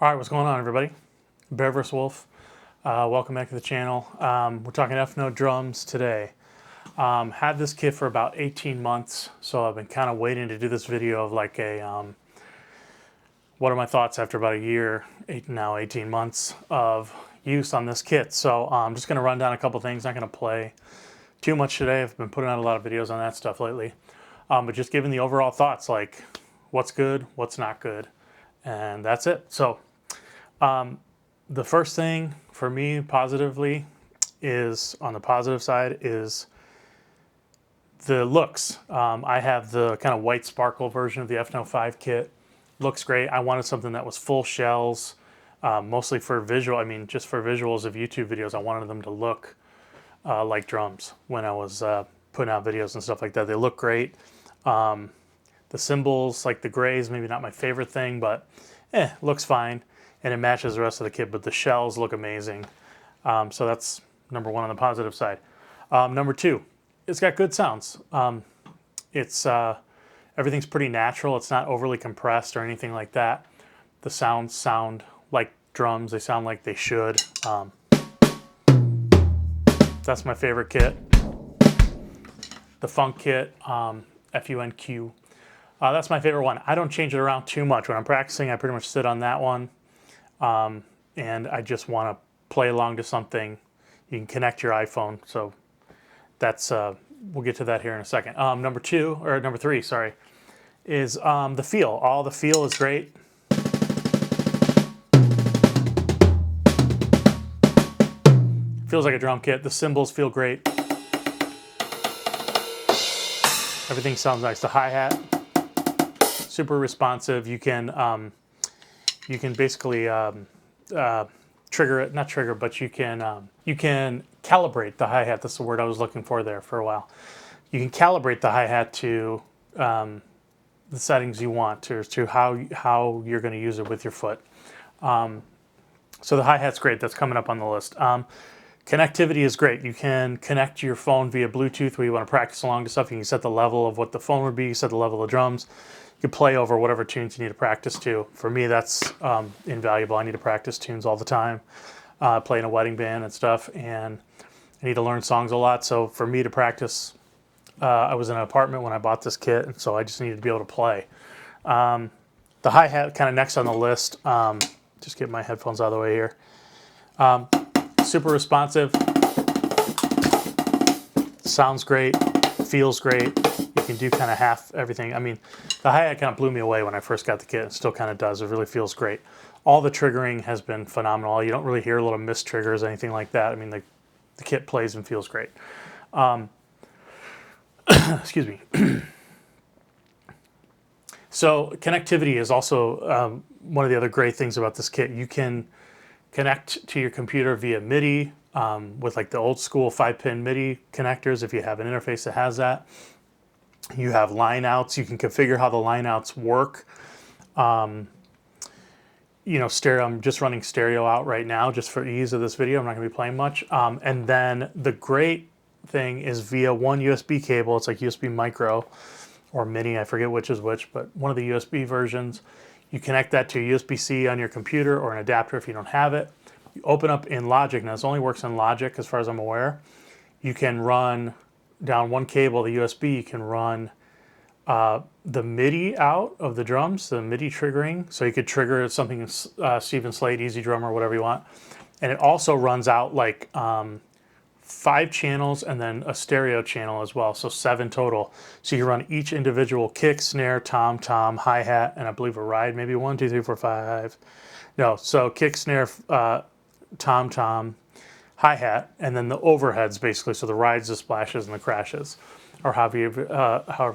All right, what's going on, everybody? Bear vs. Wolf. Welcome back to the channel. We're talking Efnote drums today. Had this kit for about 18 months, so I've been kind of waiting to do this video of like a what are my thoughts after about a year, 18 months of use on this kit. So I'm just going to run down a couple things. Not going to play too much today. I've been putting out a lot of videos on that stuff lately, but just giving the overall thoughts, like what's good, what's not good, and that's it. So the first thing for me positively is, on the positive side, is the looks. I have the kind of white sparkle version of the Efnote 5 kit. Looks great. I wanted something that was full shells, mostly for visual. I mean, just for visuals of YouTube videos. I wanted them to look like drums when I was putting out videos and stuff like that. They look great. The cymbals, like the grays, maybe not my favorite thing, but looks fine. And it matches the rest of the kit, but the shells look amazing. So that's number one on the positive side. Number two, it's got good sounds. Everything's pretty natural. It's not overly compressed or anything like that. The sounds sound like drums. They sound like they should. That's my favorite kit. The Funk kit, FUNQ. That's my favorite one. I don't change it around too much. When I'm practicing, I pretty much sit on that one. And I just want to play along to something. You can connect your iPhone, so that's we'll get to that here in a second. Number three, sorry, is the feel. All the feel is great. Feels like a drum kit. The cymbals feel great. Everything sounds nice. The hi-hat, super responsive. You can basically trigger it, not trigger, but you can calibrate the hi-hat. That's the word I was looking for there for a while. You can calibrate the hi-hat to the settings you want, to how you're going to use it with your foot. So the hi-hat's great. That's coming up on the list. Connectivity is great. You can connect your phone via Bluetooth where you want to practice along to stuff. You can set the level of what the phone would be, you set the level of drums. You can play over whatever tunes you need to practice to. For me, that's invaluable. I need to practice tunes all the time, play in a wedding band and stuff, and I need to learn songs a lot. So for me to practice, I was in an apartment when I bought this kit, and so I just needed to be able to play. The hi-hat kind of next on the list. Just get my headphones out of the way here. Super responsive. Sounds great. Feels great. You can do kind of half everything. I mean, the hi-hat kind of blew me away when I first got the kit. It still kind of does. It really feels great. All the triggering has been phenomenal. You don't really hear little missed triggers or anything like that. I mean, the kit plays and feels great. Excuse me. So connectivity is also one of the other great things about this kit. You can connect to your computer via MIDI with like the old school 5-pin MIDI connectors if you have an interface that has that. You have line outs. You can configure how the line outs work. You know, stereo. I'm just running stereo out right now just for ease of this video. I'm not going to be playing much. And then the great thing is via one USB cable. It's like USB micro or mini. I forget which is which, but one of the USB versions. You connect that to a USB-C on your computer or an adapter if you don't have it. You open up in Logic. Now, this only works in Logic as far as I'm aware. You can run down one cable, the USB, you can run the MIDI out of the drums, the MIDI triggering. So you could trigger something Steven Slate, Easy Drum, or whatever you want. And it also runs out like 5 channels and then a stereo channel as well. So 7 total. So you run each individual kick, snare, tom, hi-hat, and I believe a ride, maybe 1, 2, 3, 4, 5. No, so kick, snare, tom, hi-hat, and then the overheads basically. So the rides, the splashes, and the crashes, or however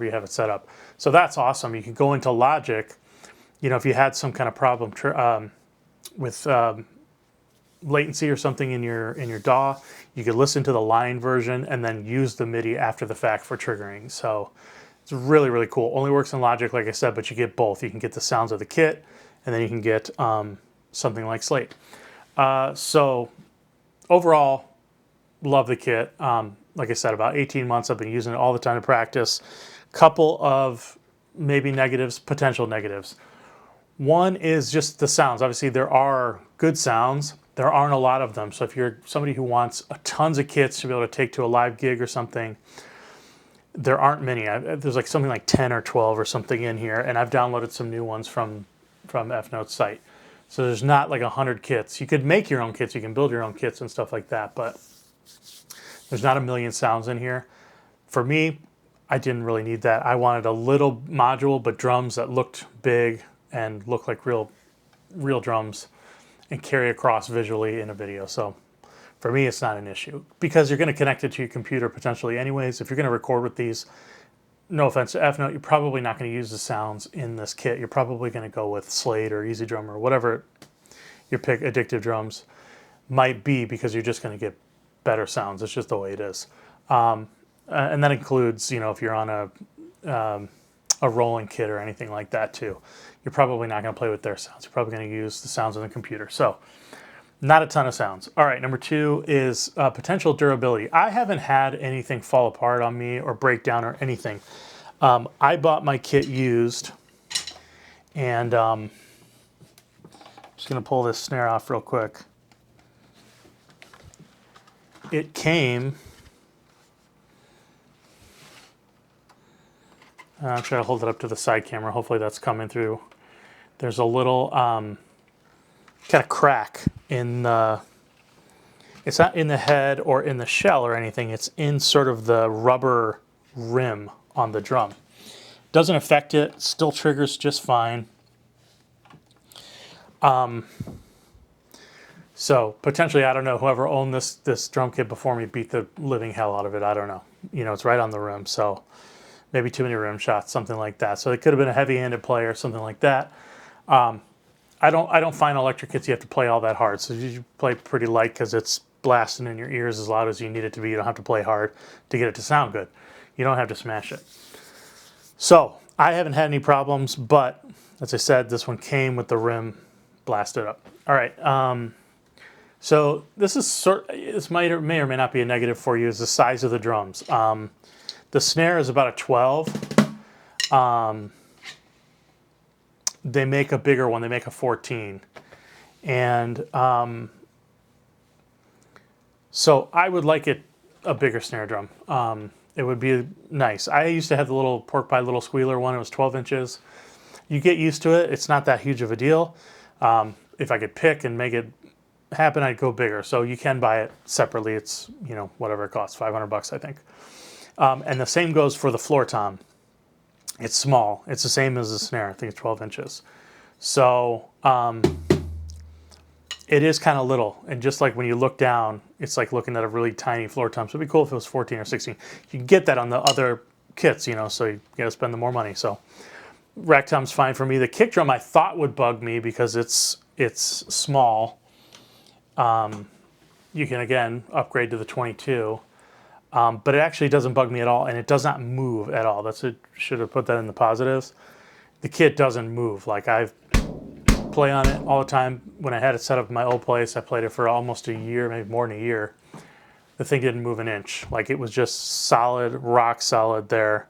you have it set up. So that's awesome. You can go into Logic. You know, if you had some kind of problem with latency or something in your DAW, you could listen to the line version and then use the MIDI after the fact for triggering. So it's really, really cool. Only works in Logic, like I said, but you get both. You can get the sounds of the kit, and then you can get something like Slate. So overall, love the kit. Like I said, about 18 months. I've been using it all the time to practice. Couple of maybe negatives, potential negatives. One is just the sounds. Obviously, there are good sounds. There aren't a lot of them. So if you're somebody who wants tons of kits to be able to take to a live gig or something, there aren't many. There's like something like 10 or 12 or something in here, and I've downloaded some new ones from Efnote's site. So there's not like 100 kits. You could make your own kits. You can build your own kits and stuff like that, but there's not a million sounds in here. For me, I didn't really need that. I wanted a little module, but drums that looked big and looked like real drums and carry across visually in a video. So for me, it's not an issue because you're going to connect it to your computer potentially anyways. If you're going to record with these, no offense to Efnote, you're probably not going to use the sounds in this kit. You're probably going to go with Slate or Easy Drum or whatever your pick, Addictive Drums, might be, because you're just going to get better sounds. It's just the way it is. And that includes, you know, if you're on a rolling kit or anything like that too. You're probably not going to play with their sounds. You're probably going to use the sounds on the computer. So not a ton of sounds. All right, number 2 is potential durability. I haven't had anything fall apart on me or break down or anything. I bought my kit used, and I'm just going to pull this snare off real quick. It came... I'll try to hold it up to the side camera. Hopefully that's coming through. There's a little kind of crack in the... It's not in the head or in the shell or anything. It's in sort of the rubber rim on the drum. Doesn't affect it. Still triggers just fine. So potentially, I don't know, whoever owned this drum kit before me beat the living hell out of it. I don't know. You know, it's right on the rim, so maybe too many rim shots, something like that. So it could have been a heavy-handed player, something like that. I don't find electric kits you have to play all that hard. So you play pretty light because it's blasting in your ears as loud as you need it to be. You don't have to play hard to get it to sound good. You don't have to smash it. So I haven't had any problems, but as I said, this one came with the rim blasted up. All right. So this may or may not be a negative for you, is the size of the drums. The snare is about a 12. They make a bigger one. They make a 14. And so I would like a bigger snare drum. It would be nice. I used to have the little pork pie little squealer one. It was 12 inches. You get used to it. It's not that huge of a deal. If I could pick and make it happen, I'd go bigger. So you can buy it separately. It's, you know, whatever it costs, $500, I think. And the same goes for the floor tom. It's small. It's the same as the snare. I think it's 12 inches. So it is kind of little. And just like when you look down, it's like looking at a really tiny floor tom. So it'd be cool if it was 14 or 16. You can get that on the other kits, you know, so you got to spend the more money. So rack tom's fine for me. The kick drum I thought would bug me because it's small. You can, again, upgrade to the 22. But it actually doesn't bug me at all, and it does not move at all. Should have put that in the positives. The kit doesn't move. Like, I play on it all the time. When I had it set up in my old place, I played it for almost a year, maybe more than a year. The thing didn't move an inch. Like, it was just solid, rock solid there.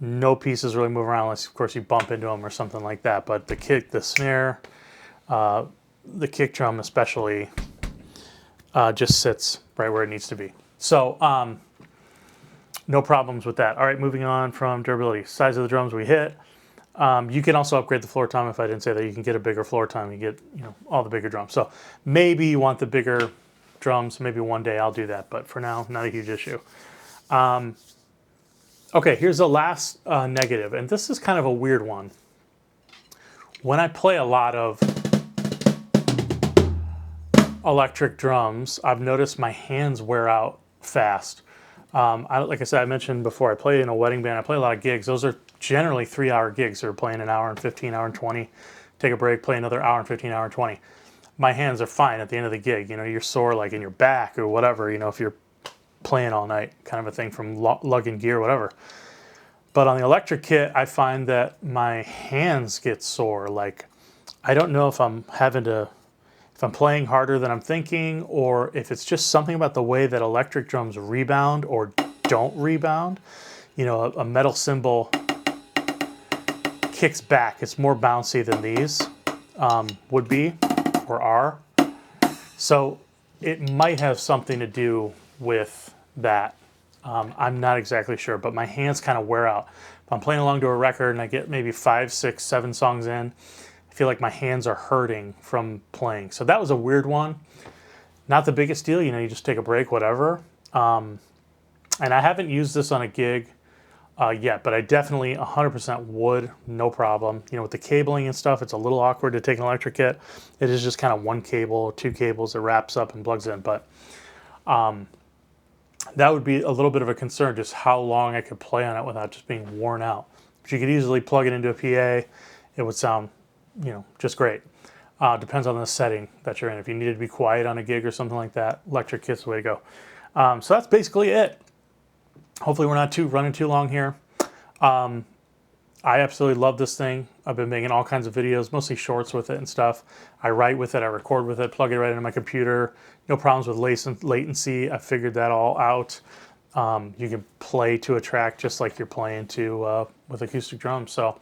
No pieces really move around unless, of course, you bump into them or something like that. But the kick, the snare, the kick drum especially, just sits right where it needs to be. So, no problems with that. All right, moving on from durability. Size of the drums we hit. You can also upgrade the floor tom. If I didn't say that, you can get a bigger floor tom. You get, you know, all the bigger drums. So maybe you want the bigger drums. Maybe one day I'll do that. But for now, not a huge issue. Okay, here's the last negative. And this is kind of a weird one. When I play a lot of electric drums, I've noticed my hands wear out fast. Like I said, I mentioned before, I play in a wedding band. I play a lot of gigs. Those are generally 3-hour gigs. They're playing an hour and 15, hour and 20. Take a break, play another hour and 15, hour and 20. My hands are fine at the end of the gig. You know, you're sore like in your back or whatever, you know, if you're playing all night, kind of a thing from lugging gear, whatever. But on the electric kit, I find that my hands get sore. Like, I don't know if I'm playing harder than I'm thinking, or if it's just something about the way that electric drums rebound or don't rebound. You know, a metal cymbal kicks back. It's more bouncy than these would be or are. So it might have something to do with that. I'm not exactly sure, but my hands kind of wear out. If I'm playing along to a record and I get maybe 5, 6, 7 songs in, I feel like my hands are hurting from playing. So that was a weird one. Not the biggest deal, you know, you just take a break, whatever. And I haven't used this on a gig yet, but I definitely 100% would, no problem. You know, with the cabling and stuff, it's a little awkward to take an electric kit. It is just kind of one cable or 2 cables that wraps up and plugs in, but that would be a little bit of a concern, just how long I could play on it without just being worn out. But you could easily plug it into a PA. It would sound, you know, just great. Depends on the setting that you're in. If you needed to be quiet on a gig or something like that, electric kit's the way to go. So that's basically it. Hopefully we're not running too long here. I absolutely love this thing. I've been making all kinds of videos, mostly shorts with it and stuff. I write with it, I record with it, plug it right into my computer. No problems with latency. I figured that all out. You can play to a track just like you're playing to with acoustic drums. So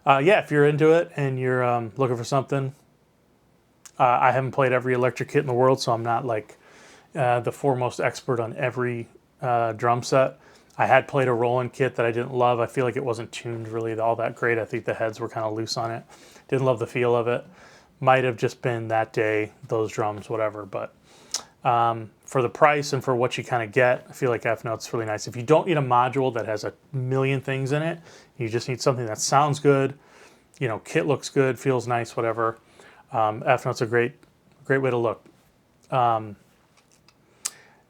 yeah, if you're into it and you're looking for something, I haven't played every electric kit in the world, so I'm not like the foremost expert on every drum set. I had played a Roland kit that I didn't love. I feel like it wasn't tuned really all that great. I think the heads were kind of loose on it. Didn't love the feel of it. Might have just been that day, those drums, whatever. But for the price and for what you kind of get, I feel like Efnote's really nice. If you don't need a module that has a million things in it, you just need something that sounds good, you know, kit looks good, feels nice, whatever. Efnote's a great way to look.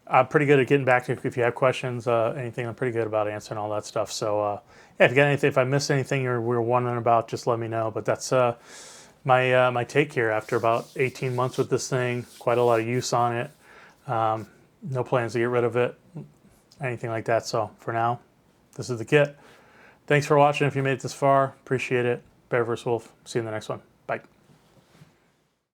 I'm pretty good at getting back to you if you have questions, anything. I'm pretty good about answering all that stuff. So yeah, if you got anything, if I missed anything or we're wondering about, just let me know. But that's my take here after about 18 months with this thing. Quite a lot of use on it. No plans to get rid of it, anything like that. So for now, this is the kit. Thanks for watching. If you made it this far, appreciate it. Bear vs. Wolf. See you in the next one. Bye.